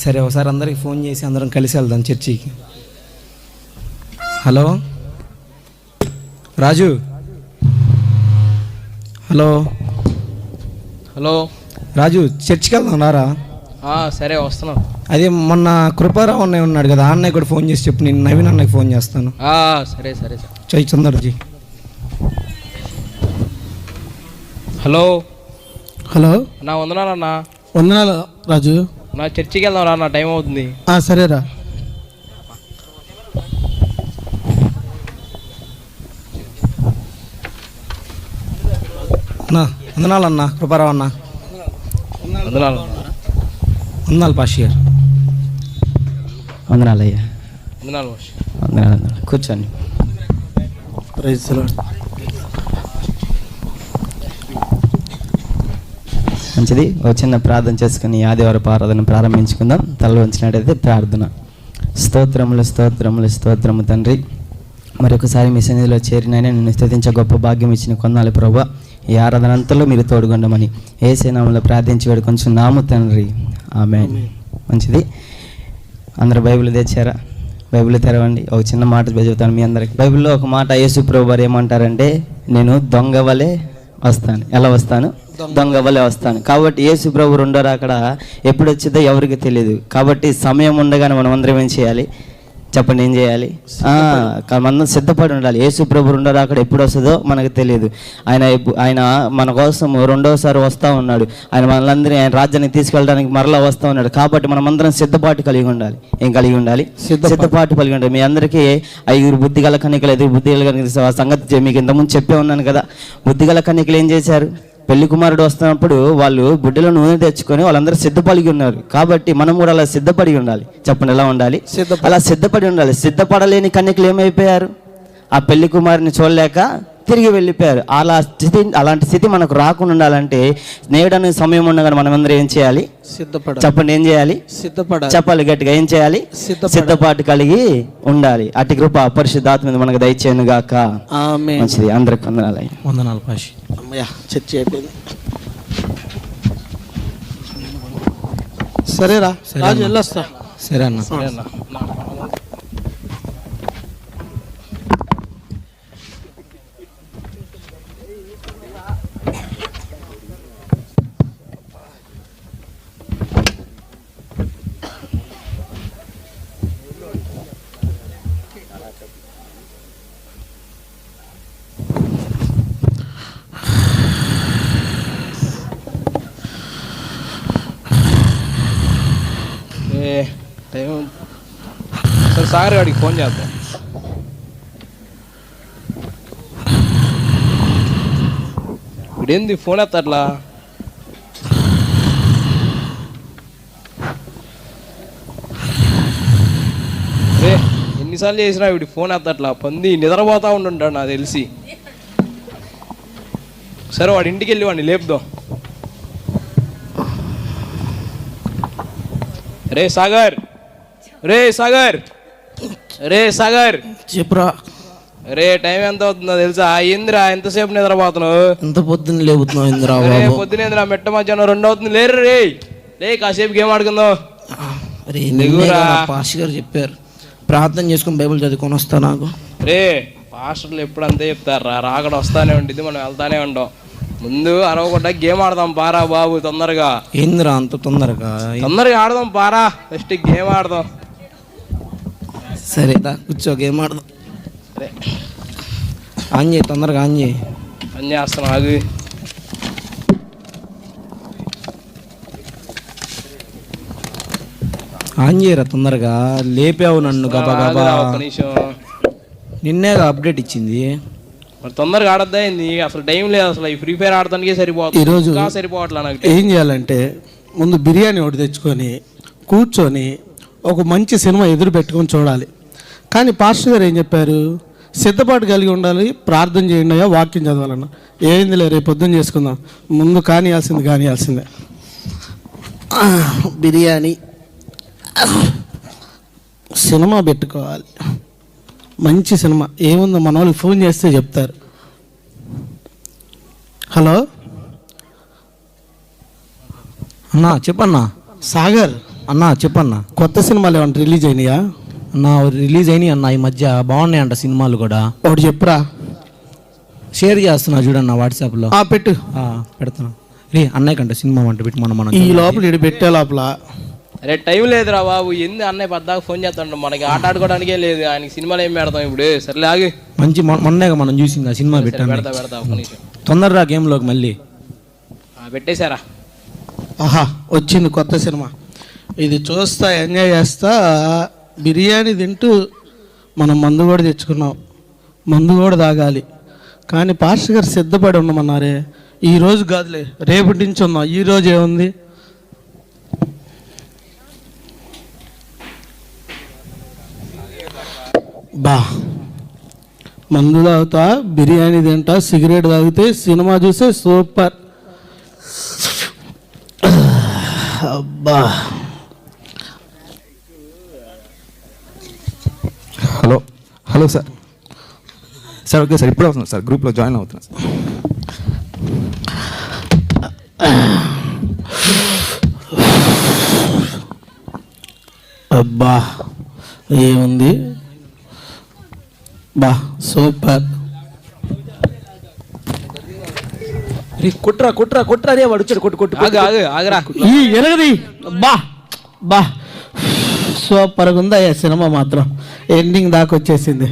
సరే ఒకసారి అందరికి ఫోన్ చేసి అందరం కలిసి వెళ్దాం చర్చికి. హలో రాజు. హలో హలో రాజు, చర్చికి వెళ్దాం రారా. సరే వస్తున్నాం. అదే మొన్న కృపారావు అన్నయ్య ఉన్నాడు కదా, ఆ అన్నయ్య కూడా ఫోన్ చేసి చెప్పు, నేను నవీన్ అన్నయ్యకి ఫోన్ చేస్తాను. సరే సరే చై చందర్జీ. హలో హలో నా వందనాలన్నా. వందనాలు రాజు. నా చర్చికి వెళ్దాం రా, నా టైం అవుతుంది. సరేరా. అన్నా వందనాలు అన్న కృపారావు అన్న. వందనాలు. వందనాలు పాషి గారు. వందనాలు అయ్యా. వందనాలు. వందనాలు. కూర్చోండి. Praise the Lord. మంచిది. ఒక చిన్న ప్రార్థన చేసుకుని ఆదివారపు ఆరాధన ప్రారంభించుకుందాం. తల వంచినట్టయితే ప్రార్థన. స్తోత్రములు స్తోత్రములు స్తోత్రము తండ్రి, మరొకసారి మీ సన్నిధిలో చేరినైనా నిన్ను స్తుతించే గొప్ప భాగ్యం ఇచ్చిన కొందాలి ప్రభువా. ఈ ఆరాధన అంతలో మీరు తోడుగొండమని యేసు నామములో ప్రార్థించి వేడుకొంచు నాము తండ్రి, ఆమేన్. మంచిది. అందరూ బైబిల్ తెచ్చారా? బైబిల్ తెరవండి. ఒక చిన్న మాట చదువుతాను మీ అందరికి. బైబిల్లో ఒక మాట యేసు ప్రభు వారు ఏమంటారంటే, నేను దొంగ వలె వస్తాను. ఎలా వస్తాను? దొంగ వలె వస్తాను. కాబట్టి యేసు ప్రభు రెండో రాకడ ఎప్పుడు వచ్చిందో ఎవరికి తెలియదు. కాబట్టి సమయం ఉండగానే మనం అందరం ఏం చేయాలి చెప్పండి? ఏం చేయాలి? మనం సిద్ధపడి ఉండాలి. యేసు ప్రభు రెండో రాకడ ఎప్పుడు వస్తుందో మనకు తెలియదు. ఆయన మన కోసం రెండోసారి వస్తూ ఉన్నాడు. ఆయన మనలందరినీ ఆయన రాజ్యానికి తీసుకెళ్ళడానికి మరలా వస్తూ ఉన్నాడు. కాబట్టి మనం అందరం సిద్ధపాటు కలిగి ఉండాలి. ఏం కలిగి ఉండాలి? సిద్ధపాటు కలిగి ఉండాలి. మీ అందరికీ 5 బుద్ధిగల కన్యకలు, 5 బుద్ధిగల కన్యకలు సంగతి మీకు ఇంతకుముందు చెప్పే ఉన్నాను కదా. బుద్ధిగల కన్యకలు ఏం చేశారు? పెళ్లి కుమారుడు వస్తున్నప్పుడు వాళ్ళు బిడ్డలో నూనె తెచ్చుకొని వాళ్ళందరూ సిద్ధపడి ఉన్నారు. కాబట్టి మనం కూడా అలా సిద్ధపడి ఉండాలి. చెప్పండి, ఎలా ఉండాలి? అలా సిద్ధపడి ఉండాలి. సిద్ధపడలేని కన్యకలు ఏమైపోయారు? ఆ పెళ్లి కుమారుని చూడలేక తిరిగి వెళ్ళిపోయారు. అలాంటి స్థితి మనకు రాకుండా ఉండాలంటే నేడని సమయం ఉండగానే మనం అందరూ ఏం చేయాలి? చెప్పండి, ఏం చేయాలి? చెప్పాలి గట్టిగా. ఏం చేయాలి? సిద్ధపాటు కలిగి ఉండాలి. అటు కృప పరిశుద్ధాత్మ మీద మనకు దయచేయను గాక. మంచిది. అందరికి వందనాలు. వందనాలు పాషి. చర్చి అయిపోయింది. సరేరా రాజు, వెళ్ళొస్తా. సరే అన్న. సరే సాగర్ గారికి ఫోన్ చేద్దాం. ఇదేంది ఫోన్ ఎత్తట్లా? ఎన్నిసార్లు చేసినా వీడి ఫోన్ ఎత్తట్లా. పంది నిద్రపోతా ఉండుంటాడు నాకు తెలిసి. సరే వాడి ఇంటికి వెళ్ళి వాడిని లేపుదాం. రే సాగర్, రే సాగర్, రే సాగర్, చెప్పురా. రే టైం ఎంత అవుతుందో తెలుసా? ఏందిరా ఎంతసేపు నిద్రపోతున్నావు? ఎంత పొద్దున్న లేపుతున్నావు? ఇందిరా పొద్దునేంద్రా మెట్ట మధ్యాహ్నం 2 అవుతుంది. లేరు రే, రే కాసేపు గేమ్ ఆడుకుందాం. పాషి గారు చెప్పారు ప్రార్థన చేసుకుని బైబిల్ చదువుకొని వస్తా. నాకు రే పాస్టర్లు ఎప్పుడు అంతే చెప్తారా, రాకడ వస్తానే ఉంటుంది, మనం వెళ్తానే ఉంటాం. ముందు అరవకుండా గేమ్ ఆడదాం పారా బాబు. తొందరగా ఏందిరా అంత తొందరగా? తొందరగా ఆడదాం పారా. ఫస్ట్ గేమ్ ఆడదాం. సరే కూర్చో, గేమ్ ఆడదాం. సరే ఆన్ చేయి, తొందరగా ఆన్ చేయి. ఆన్ చేస్తాను, అది ఆన్ చేయరా తొందరగా. లేపావు నన్ను గబా గబా. నిన్నే అప్డేట్ ఇచ్చింది. మరి తొందరగా ఆడద్దా ఏంది? అసలు టైం లేదు. అసలు ఈ ఫ్రీ ఫైర్ ఆడటానికే సరిపోతుంది. ఈరోజు సరిపోవట్లా నాకు. ఏం చేయాలంటే ముందు బిర్యానీ ఒకటి తెచ్చుకొని కూర్చొని ఒక మంచి సినిమా ఎదురు పెట్టుకొని చూడాలి. కానీ పాస్టర్ గారు ఏం చెప్పారు? సిద్ధపాటు కలిగి ఉండాలి, ప్రార్థన చేయండి అయ్యా, వాక్యం చదవాలన్న. ఏందిలే రేపు పొద్దున్న చేసుకుందాం. ముందు కానియాల్సిందే. బిర్యానీ సినిమా పెట్టుకోవాలి. మంచి సినిమా ఏముందో మన వాళ్ళకి ఫోన్ చేస్తే చెప్తారు. హలో అన్నా, చెప్పన్నా. సాగర్ అన్నా చెప్పన్నా. కొత్త సినిమాలు ఏమన్నా రిలీజ్ అయినాయా? అన్నా రిలీజ్ అయినాయి అన్న, ఈ మధ్య బాగున్నాయంట సినిమాలు కూడా. ఒకటి చెప్పురా. షేర్ చేస్తున్నా చూడన్నా వాట్సాప్లో. పెట్టు. పెడతాను రే అన్నయ్య కంటే సినిమా వంట పెట్టి మనం ఈ లోపల ఇటు పెట్టే లోపల. అరే టైం లేదురా బాబు, ఎందు అన్నయ్య పద్దాక ఫోన్ చేస్తాడు, మనకి ఆట ఆడుకోవడానికే లేదు, ఆయనకి సినిమాలు ఏం పెడతాం ఇప్పుడు. సర్లే ఆగి. మంచి మొన్నేగా మనం చూసింది ఆ సినిమా పెట్టాను. పెడతా ఒక్క నిమిషం. తొందరగా గేమ్లోకి మళ్ళీ పెట్టేశారా? ఆహా వచ్చింది కొత్త సినిమా. ఇది చూస్తా ఎంజాయ్ చేస్తా బిర్యానీ తింటూ మనం మందు కూడా తెచ్చుకున్నాం, మందు కూడా తాగాలి. కానీ పాస్టర్ గారు సిద్ధపడి ఉండమన్నారే. ఈరోజు కాదులే, రేపటి నుంచి ఉన్నాం. ఈరోజు ఏముంది? మందు తాగుతా, బిర్యానీ తింటా, సిగరెట్ తాగితే, సినిమా చూసే సూపర్. అబ్బా. Hello sir. Sir okay sir, ఇప్పుడే వస్తున్నాను సార్, గ్రూప్లో జాయిన్ అవుతున్నాను సార్. అబ్బా ఏముంది సూపర్. కుట్రా రే వాడు వచ్చాడు. కొట్టు ఆగరా. ఈ ఎరగది. బా సూపర్గా ఉందా సినిమా మాత్రం. ఎండింగ్ దాకా వచ్చేసింది.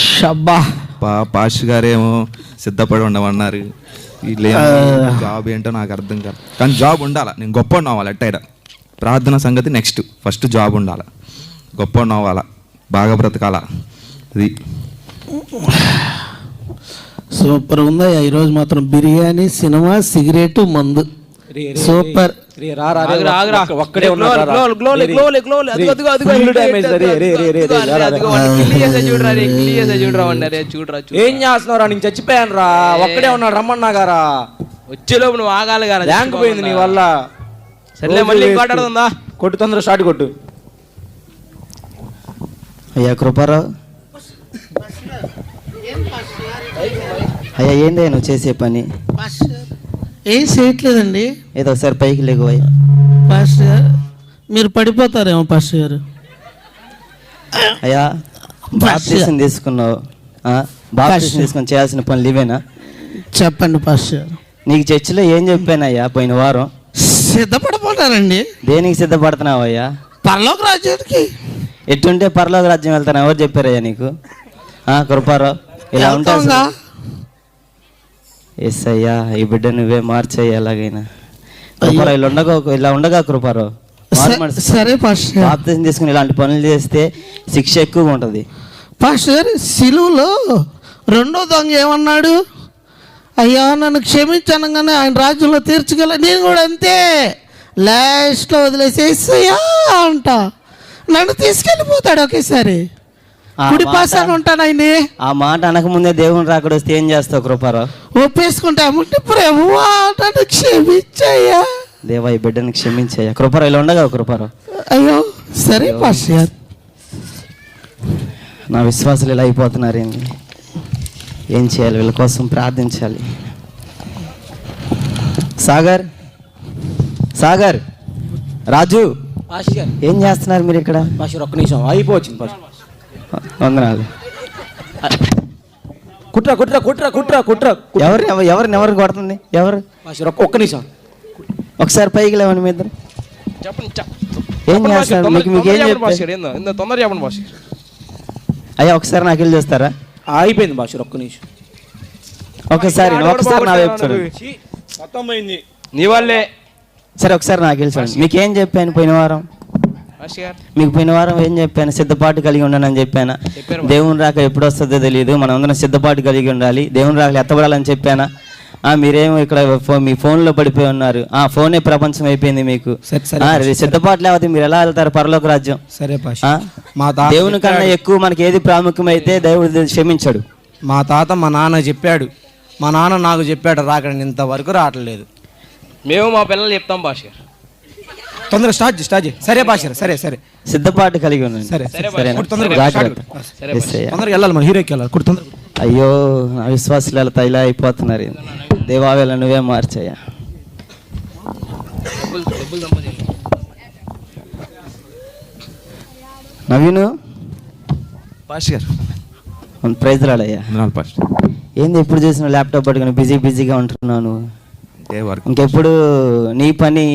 షబ్బా. పాష్ గారేమో సిద్ధపడి ఉండమన్నారు. వీళ్ళు జాబ్ ఏంటో నాకు అర్థం కాదు, కానీ జాబ్ ఉండాలా. నేను గొప్ప అవ్వాలి ఎట్టయినా. ప్రార్థన సంగతి నెక్స్ట్, ఫస్ట్ జాబ్ ఉండాలి, గొప్ప అవ్వాలా, బాగా బ్రతకాలా. అది సూపర్ ఉందా ఈరోజు మాత్రం. బిర్యానీ, సినిమా, సిగరెట్, మందు. సూపర్. ఏం చేస్తున్నారా? నేను చచ్చిపోయాను రా, ఒక్కడే ఉన్నాడు, రమ్మన్నా గారా. వచ్చేలోపు నువ్వు ఆగాలి గారా, బ్యాంక్ పోయింది నీ వల్ల. సర్లే మళ్ళీ ఇంకోటందా, కొట్టు తొందర స్టార్ట్ కొట్టు. అయ్యా కృపారావు, అయ్యా ఏందే నువ్వు చేసే పని? ఏం చేయట్లేదండి. ఏదో ఒకసారి పైకి లేకపోయా. పాస్టర్ గారు మీరు పడిపోతారేమో. పాస్టర్ గారు అయ్యా బాప్టిజం తీసుకున్నావు, బాప్టిజం తీసుకొని చేయాల్సిన పనులు ఇవేనా? చెప్పండి పాస్టర్ గారు. నీకు చర్చిలో ఏం చెప్పానయ్యా పోయిన వారం? సిద్ధపడిపోతారండి. దేనికి సిద్ధపడుతున్నావు అయ్యా? పరలోక రాజ్యానికి. ఎట్టుంటే పరలోక రాజ్యం వెళ్తాను ఎవరు చెప్పారయ్యా నీకు? కృపారావు ఇలా ఉంటా. ఎస్ అయ్యా, ఈ బిడ్డ నువ్వే మార్చయ్యా ఎలాగైనా. కృపారావు ఇలా ఉండగా కృపారావు. సరే పాస్టర్. బాప్తిజం తీసుకుని ఇలాంటి పనులు చేస్తే శిక్ష ఎక్కువగా ఉంటుంది. పాస్టర్ గారు సిలువలో రెండో దొంగ ఏమన్నాడు? అయ్యా నన్ను క్షమించనగానే ఆయన రాజ్యంలో తీర్చగల. నేను కూడా అంతే, లాస్ట్లో వదిలేసేసయ్యా అంట, నన్ను తీసుకెళ్ళిపోతాడు ఒకేసారి. కుడి పాసాలు ఉంటాను ఆయన. ఆ మాట అనకముందే దేవుని రాకడ వస్తే ఏం చేస్తావు కృపారావు? ఒప్పేసుకుంటామంటే ప్రభువా నన్ను క్షమించయ్యా. దేవా ఈ బిడ్డని క్షమించయ్యా. కృపారావు ఇలా ఉండగా కృపారావు. అయ్యో సరే పాస్టర్ గారు. నా విశ్వాసాలు ఇలా అయిపోతున్నారేంటి? ఏం చేయాలి? వీళ్ళ కోసం ప్రార్థించాలి. సాగర్ రాజు ఏం చేస్తున్నారు మీరు ఇక్కడ? ఒక్క నిమిషం అయిపోవచ్చింది. వందనాలు. కుట్రా. ఎవరిని కొడుతుంది? ఎవరు? ఒక్క నిమిషం ఒకసారి పైకి లేవండి మీ ఇద్దరు. ఏం చేస్తారు? మీకు ఏం చెప్పారు? తొందర చెప్పండి భాష. అయ్యా ఒకసారి నాకు వెళ్ళి చూస్తారా? అయిపోయింది భాష. ఒక్క నిమిషం ఒకసారి నా వైపు చూడండి. నీ వాళ్ళే. సరే ఒకసారి నాకు వెళ్ళి చూడండి. మీకు ఏం చెప్పాను పోయిన వారం? మీకు పోయిన వారం ఏం చెప్పాను? సిద్ధపాటు కలిగి ఉండనని చెప్పానా? దేవుని రాక ఎప్పుడు వస్తుందో తెలియదు, మనం అందరం సిద్ధపాటు కలిగి ఉండాలి, దేవుని రాక ఎత్తబడాలని చెప్పానా? మీరేమో ఇక్కడ మీ ఫోన్లో పడిపోయి ఉన్నారు. ఫోనే ప్రపంచం అయిపోయింది మీకు. సిద్ధపాటు లేకపోతే మీరు ఎలా వెళ్తారు పరలోక రాజ్యం? సరే దేవుని కన్నా ఎక్కువ మనకి ఏది ప్రాముఖ్యమైతే దేవుడు క్షమించాడు. మా తాత మా నాన్న చెప్పాడు, మా నాన్న నాకు చెప్పాడు రాకడని, ఇంతవరకు రావట్లేదు. మేము మా పిల్లలు చెప్తాం భాష. తొందరగా స్టార్ట్ చేయి. సరే భాష. సరే సిద్ధపాటు కలిగి ఉన్నాను. తొందరగా వెళ్ళాలి, మన హీరోకి వెళ్ళాలి. తొందరగా. అయ్యో నా విశ్వాసాలు ఇలా అయిపోతున్నారు. దేవావేళ నువ్వే మార్చయ్యా. నవీను పాస్టర్ గారు ప్రైజ్ రాడయ్యా. వందనాలు పాస్టర్. ఏంది ఎప్పుడు చూసిన ల్యాప్టాప్ పట్టుకుని బిజీగా ఉంటున్నాను. ఏ వర్క్ ఇంకెప్పుడు నీ పని,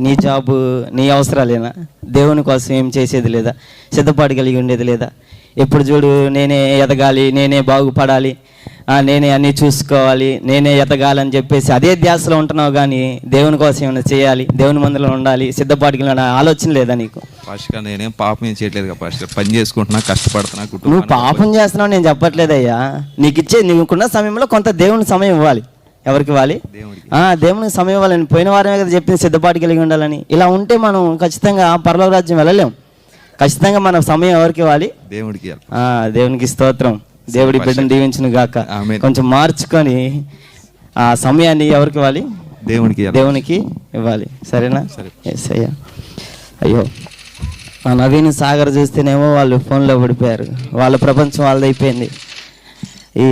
నీ జాబు, నీ అవసరాలేనా? దేవుని కోసం ఏం చేసేది లేదా? సిద్ధపాటు కలిగి ఉండేది లేదా? ఎప్పుడు చూడు నేనే ఎదగాలి, నేనే బాగుపడాలి, నేనే అన్నీ చూసుకోవాలి, నేనే ఎదగాలని చెప్పేసి అదే ధ్యాసలో ఉంటున్నావు. కానీ దేవుని కోసం ఏమైనా చేయాలి, దేవుని మందిలో ఉండాలి, సిద్ధపాటుకి వెళ్ళిన ఆలోచన లేదా నీకు? పాస్టర్ నేనేం పాపం ఏం చేయట్లేదు కదా పాస్టర్. పని చేసుకుంటున్నా, కష్టపడుతున్నా. నువ్వు పాపం చేస్తున్నావు నేను చెప్పట్లేదయ్యా. నీకున్న సమయంలో కొంత దేవుని సమయం ఇవ్వాలి. ఎవరికి ఇవ్వాలి? దేవునికి సమయం ఇవ్వాలని. పోయిన వారమే కదా చెప్పింది సిద్ధపాటు కలిగి ఉండాలని. ఇలా ఉంటే మనం ఖచ్చితంగా పరలోక రాజ్యం వెళ్ళలేం. ఖచ్చితంగా మన సమయం ఎవరికి ఇవ్వాలి? దేవుడికి. దేవునికి స్తోత్రం. దేవుడి బిడ్డను దీవించును గాక. కొంచెం మార్చుకొని ఆ సమయాన్ని ఎవరికి ఇవ్వాలి? దేవునికి ఇవ్వాలి. సరేనా? ఎస్ అయ్యా. అయ్యో ఆ నవీన్ సాగర్ చూస్తేనేమో వాళ్ళు ఫోన్లో పడిపోయారు. వాళ్ళ ప్రపంచం వాళ్ళది అయిపోయింది. ఈ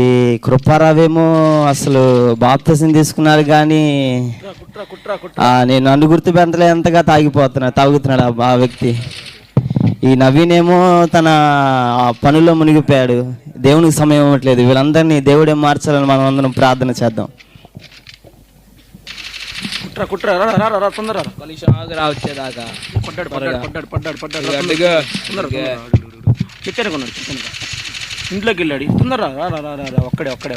కృపారావేమో అసలు బాప్తిసం తీసుకున్నారు కానీ నేను నన్ను గుర్తుపెంతలే ఎంతగా తాగుతున్నాడు ఆ వ్యక్తి. ఈ నవీనేమో తన పనుల్లో మునిగిపోయాడు. దేవునికి సమయం ఇవ్వట్లేదు. వీళ్ళందరినీ దేవుడే మార్చాలని మనం అందరం ప్రార్థన చేద్దాం. వచ్చేదాకా ఇంట్లోకి వెళ్ళాడు. తొందరరా ఒక్కడే.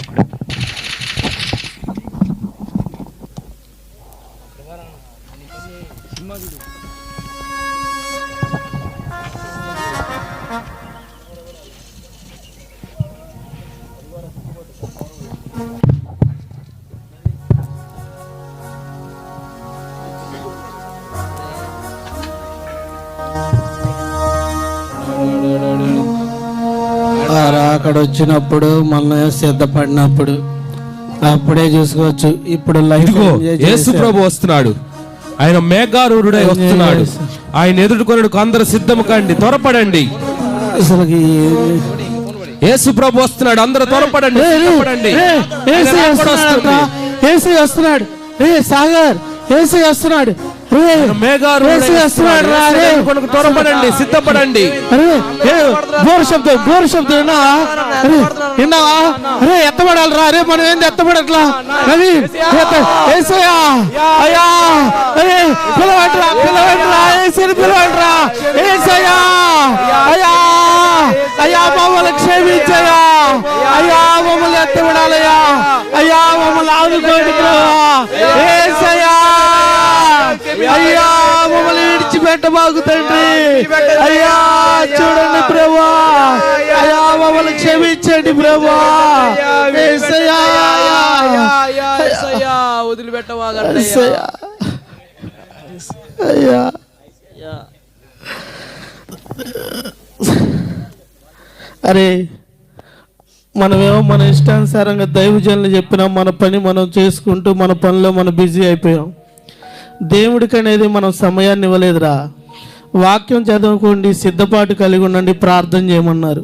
అక్కడ వచ్చినప్పుడు మనం సిద్ధపడినప్పుడు అప్పుడే చూసుకోవచ్చు. ఇప్పుడు యేసు ప్రభు వస్తున్నాడు. ఆయన మేఘారూఢుడై వస్తున్నాడు. ఆయన ఎదుర్కొనేందుకు అందరూ సిద్ధం కండి, త్వరపడండి. అసలు యేసు ప్రభు వస్తున్నాడు, అందరూ త్వరపడండి. వస్తున్నాడు. సాగర్ ఏసీ వస్తున్నాడు. త్వరపడండి, సిద్ధపడండి. ఘోర శబ్దం విన్నావా? అరే ఎత్తబడాలి రా. అరే మనం ఏంది ఎత్తబడట్లా? పిలవండిరా. అయ్యా మమ్మల్ని క్షమించయ్యా. అయ్యా మమ్మల్ని ఎత్తబడాలయ్యా. అయ్యా మమ్మల్ని ఆదుకోండి ఏసయ్యా. అయ్యా మమ్మల్ని విడిచిపెట్టబాకు తండ్రి. అయ్యా చూడండి ప్రభువా. అయ్యా మమ్మల్ని క్షమించండి ప్రభువా. వదిలిపెట్టవాగండి అయ్యా. అరే మనమేమో మన ఇష్టానుసారంగా దైవజనులు చెప్పినా మన పని మనం చేసుకుంటూ మన పనిలో మనం బిజీ అయిపోయాం. దేవుడికి అనేది మనం సమయాన్ని ఇవ్వలేదురా. వాక్యం చదువుకోండి, సిద్ధపాటు కలిగి ఉండండి, ప్రార్థన చేయమన్నారు.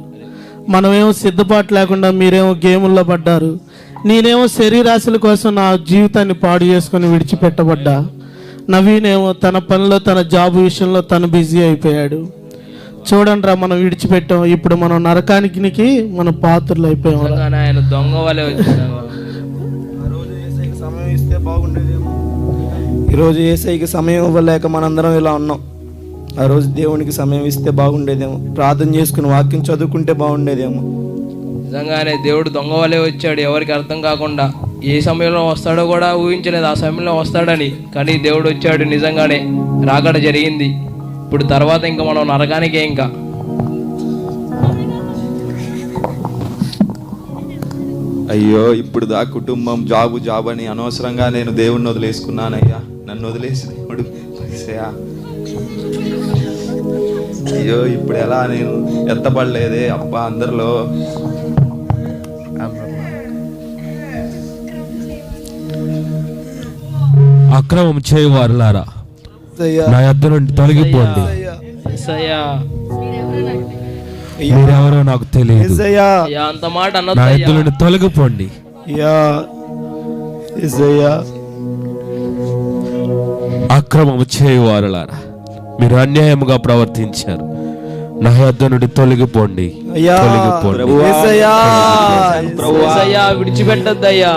మనమేమో సిద్ధపాటు లేకుండా మీరేమో గేముల్లో పడ్డారు. నేనేమో శరీరాశుల కోసం నా జీవితాన్ని పాడు చేసుకొని విడిచిపెట్టబడ్డా. నవీనేమో తన పనిలో తన జాబ్ విషయంలో తను బిజీ అయిపోయాడు. చూడండి రా, మనం విడిచిపెట్టాం. ఇప్పుడు మనం నరకానికి మనం పాత్రలు అయిపోయాం. ఆయన దొంగ వాళ్ళే సమయం ఇస్తే బాగుండేదేమో. ఈరోజు ఏసైకి సమయం ఇవ్వలేక మనందరం ఇలా ఉన్నాం. ఆ రోజు దేవునికి సమయం ఇస్తే బాగుండేదేమో. ప్రార్థన చేసుకుని వాక్యం చదువుకుంటే బాగుండేదేమో. నిజంగానే దేవుడు దొంగ వాళ్ళే వచ్చాడు. ఎవరికి అర్థం కాకుండా ఏ సమయంలో వస్తాడో కూడా ఊహించలేదు ఆ సమయంలో వస్తాడని. కానీ దేవుడు వచ్చాడు. నిజంగానే రాకడ జరిగింది. ఇప్పుడు తర్వాత ఇంకా మనం నరకానికే. ఇంకా అయ్యో ఇప్పుడు దా కుటుంబం జాబు అని అనవసరంగా నేను దేవుణ్ణి వదిలేసుకున్నానయ్యా. నన్ను వదిలేసి దేవుడు. అయ్యో ఇప్పుడు ఎలా నేను ఎత్తపడలేదే అబ్బా అందరిలో. అక్రమం చేయవారులారా నా యొద్ద నుండి తొలగిపోండి. మీరెవరో నాకు తెలియదు. అంత మాట నా యొద్ద నుండి తొలగిపోండి. అక్రమం చేయవారులారా మీరు అన్యాయముగా ప్రవర్తించారు. నా యొద్ద నుండి తొలగిపోండి, అయ్యా తొలగిపోండి. యేసయ్యా యేసయ్యా విడిచిపెట్టద్దయ్యా.